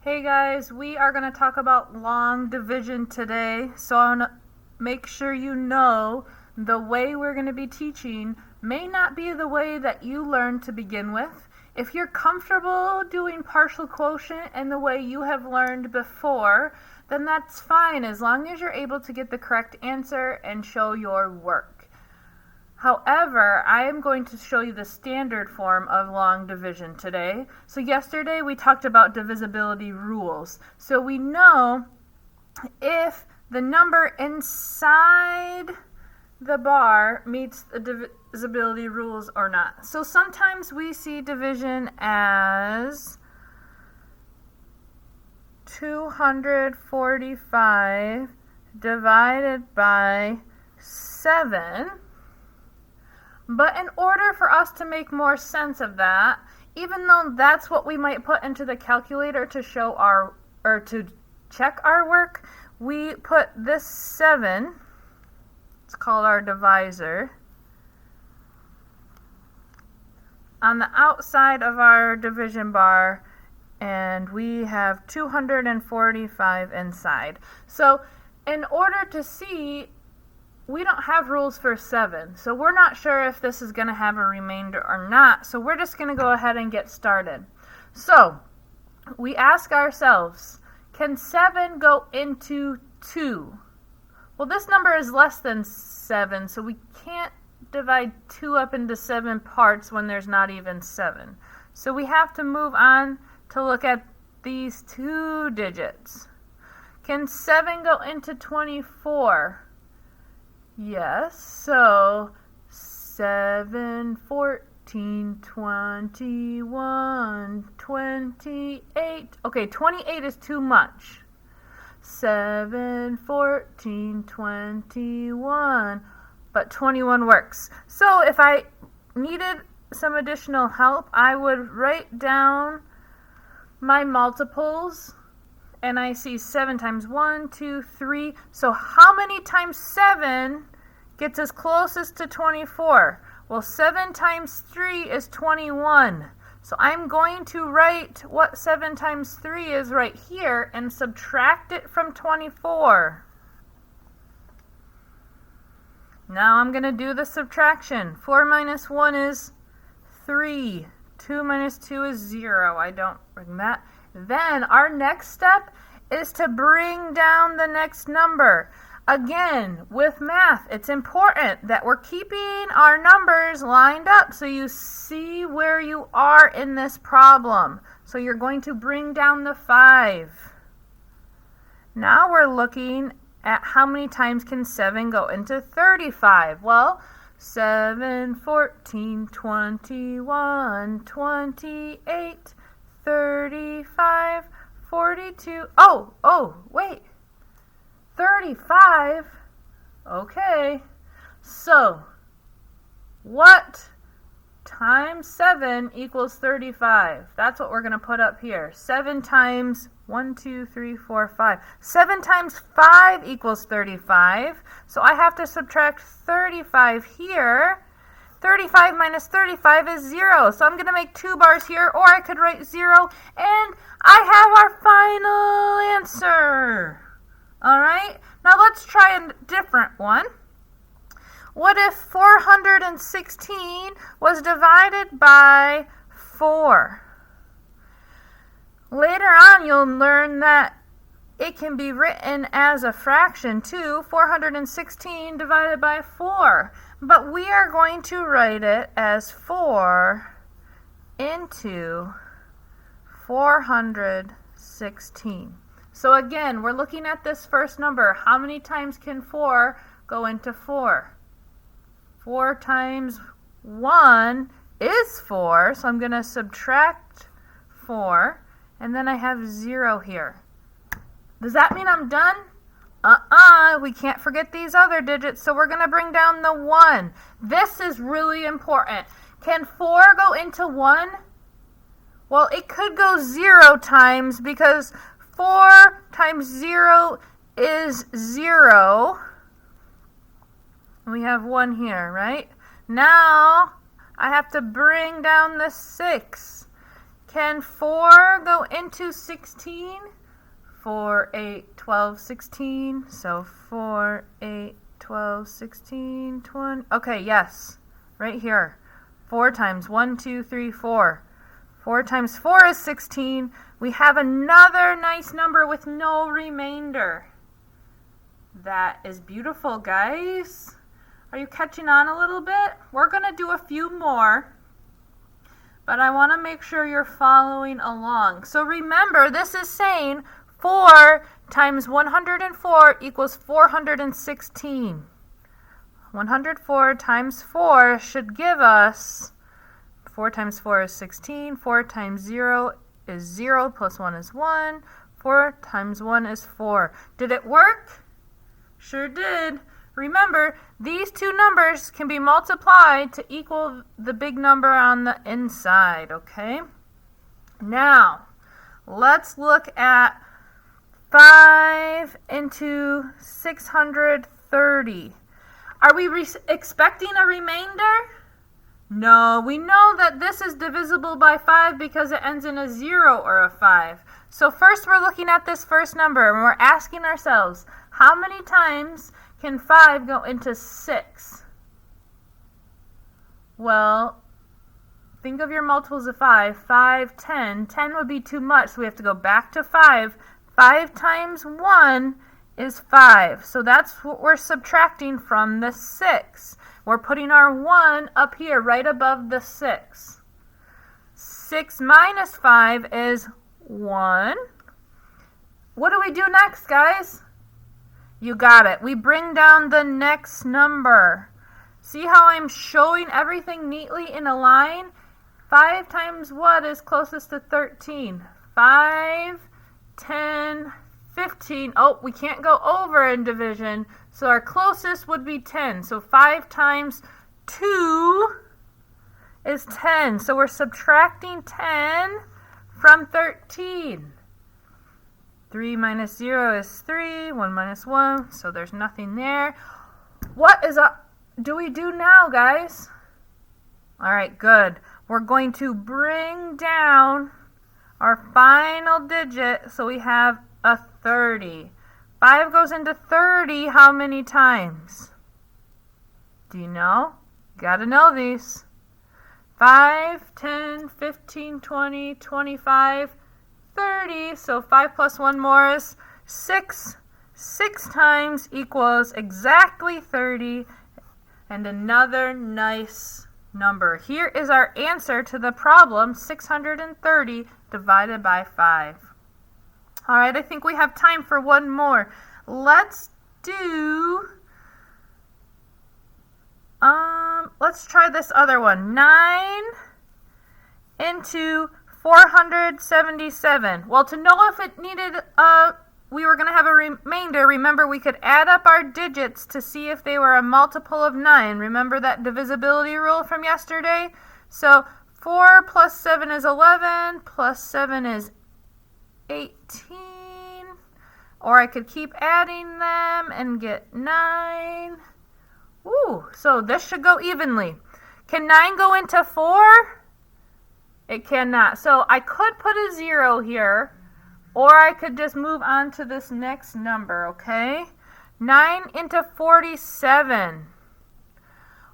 Hey guys, we are going to talk about long division today, so I want to make sure you know the way we're going to be teaching may not be the way that you learned to begin with. If you're comfortable doing partial quotient and the way you have learned before, then that's fine as long as you're able to get the correct answer and show your work. However, I am going to show you the standard form of long division today. So yesterday we talked about divisibility rules. So we know if the number inside the bar meets the divisibility rules or not. So sometimes we see division as 245 divided by 7. But in order for us to make more sense of that, even though that's what we might put into the calculator to show our, or to check our work, we put this 7, it's called our divisor, on the outside of our division bar, and we have 245 inside. So in order to see, we don't have rules for 7, so we're not sure if this is going to have a remainder or not, so we're just going to go ahead and get started. So, we ask ourselves, can 7 go into 2? Well, this number is less than 7, so we can't divide 2 up into 7 parts when there's not even 7. So we have to move on to look at these 2 digits. Can 7 go into 24? Yes, so 7, 14, 21, 28. Okay, 28 is too much. 7, 14, 21, but 21 works. So if I needed some additional help, I would write down my multiples. And I see 7 times 1, 2, 3. So how many times 7 gets us closest to 24? Well, 7 times 3 is 21. So I'm going to write what 7 times 3 is right here and subtract it from 24. Now I'm going to do the subtraction. 4 minus 1 is 3. 2 minus 2 is 0. I don't bring that. Then our next step is to bring down the next number. Again, with math, it's important that we're keeping our numbers lined up so you see where you are in this problem. So you're going to bring down the 5. Now we're looking at how many times can 7 go into 35. Well, 7, 14, 21, 28, 35, 42. Oh, wait. 35? Okay. So, what times 7 equals 35? That's what we're going to put up here. 7 times 1, 2, 3, 4, 5. 7 times 5 equals 35. So I have to subtract 35 here. 35 minus 35 is 0. So I'm going to make 2 bars here, or I could write 0, and I have our final answer. Alright, now let's try a different one. What if 416 was divided by 4? Later on, you'll learn that it can be written as a fraction too, 416 divided by 4. But we are going to write it as 4 into 416. So again, we're looking at this first number. How many times can 4 go into 4? 4 times 1 is 4, so I'm going to subtract 4, and then I have 0 here. Does that mean I'm done? We can't forget these other digits, so we're going to bring down the 1. This is really important. Can 4 go into 1? Well, it could go 0 times because 4 times 0 is 0. We have 1 here, right? Now I have to bring down the 6. Can 4 go into 16? 4, 8, 12, 16. So 4, 8, 12, 16, 20. Okay, yes. Right here. 4 times 1, 2, 3, 4. 4 times 4 is 16. We have another nice number with no remainder. That is beautiful, guys. Are you catching on a little bit? We're going to do a few more, but I want to make sure you're following along. So remember, this is saying 4 times 104 equals 416. 104 times 4 should give us, 4 times 4 is 16, 4 times 0 is 0, plus 1 is 1, 4 times 1 is 4. Did it work? Sure did. Remember, these two numbers can be multiplied to equal the big number on the inside, okay? Now, let's look at 5 into 630. Are we expecting a remainder? No, we know that this is divisible by 5 because it ends in a 0 or a 5. So first we're looking at this first number and we're asking ourselves, how many times can 5 go into 6? Well, think of your multiples of 5. 5, 10. 10 would be too much, so we have to go back to 5. 5 times 1 is 5. So that's what we're subtracting from the 6. We're putting our 1 up here right above the 6. 6 minus 5 is 1. What do we do next, guys? You got it. We bring down the next number. See how I'm showing everything neatly in a line? 5 times what is closest to 13? 5, 10, 15. Oh, we can't go over in division, so our closest would be 10. So 5 times 2 is 10. So we're subtracting 10 from 13. 3 minus 0 is 3. 1 minus 1, so there's nothing there. What do we do now, guys? All right, good. We're going to bring down our final digit so we have a 30. 5 goes into 30 how many times? Do you know? You got to know these. 5, 10, 15, 20, 25, 30. So 5 plus 1 more is 6. 6 times equals exactly 30. And another nice number. Here is our answer to the problem, 630 divided by 5. All right, I think we have time for one more. Let's try this other one. 9 into 477. Well, to know if it needed we were going to have a remainder, remember we could add up our digits to see if they were a multiple of 9. Remember that divisibility rule from yesterday? So 4 plus 7 is 11, plus 7 is 18. Or I could keep adding them and get 9. Ooh, so this should go evenly. Can 9 go into 4? It cannot. So I could put a 0 here, or I could just move on to this next number, okay? 9 into 47.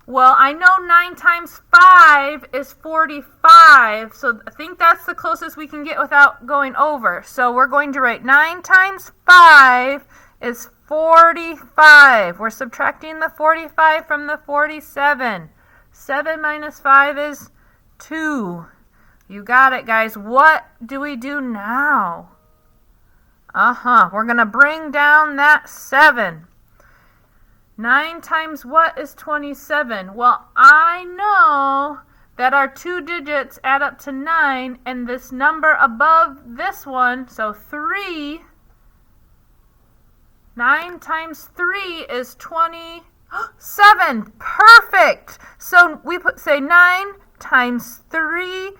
Well, I know 9 times 5 is 45, so I think that's the closest we can get without going over. So we're going to write 9 times 5 is 45. We're subtracting the 45 from the 47. 7 minus 5 is 2. You got it, guys. What do we do now? We're going to bring down that 7. 9 times what is 27? Well, I know that our two digits add up to 9, and this number above this one, so 3, 9 times 3 is 27. Perfect! So we say 9 times 3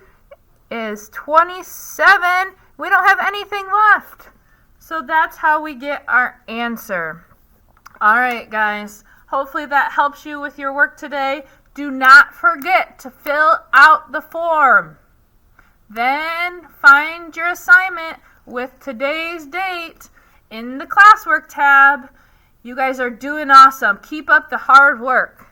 is 27. We don't have anything left. So that's how we get our answer. All right, guys. Hopefully that helps you with your work today. Do not forget to fill out the form. Then find your assignment with today's date in the classwork tab. You guys are doing awesome. Keep up the hard work.